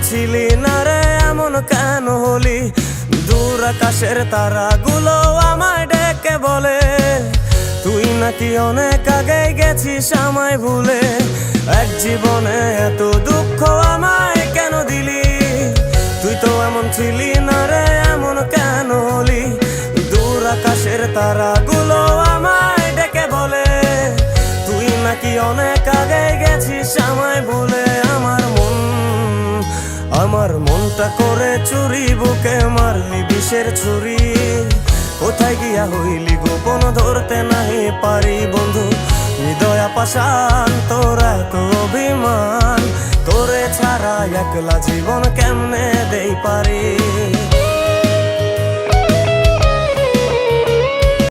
ছিলি না রে, এমন কেন হলি? দূর আকাশের তারাগুলো আমায় ডেকে বলে তুই নাকি অনেক আগে গেছিস আমায় ভুলে। এক জীবনে এত দুঃখ আমায় কেন দিলি? তুই তো এমন ছিলি না রে, এমন কেন হলি? দূর আকাশের তারাগুলো আমায় ডেকে বলে তুই নাকি অনেক আগে গেছিস আমায় ভুলে। আমার মনটা করে চুরি, বুকে মারলি বিষের ছুরি। কোথায় গিয়া হইলি গোপন, ধরতে নাহি পারি বন্ধু। হৃদয় পাষাণ তোর এত অভিমান, তোরে ছাড়া একলা জীবন কেমনে দেই পারি?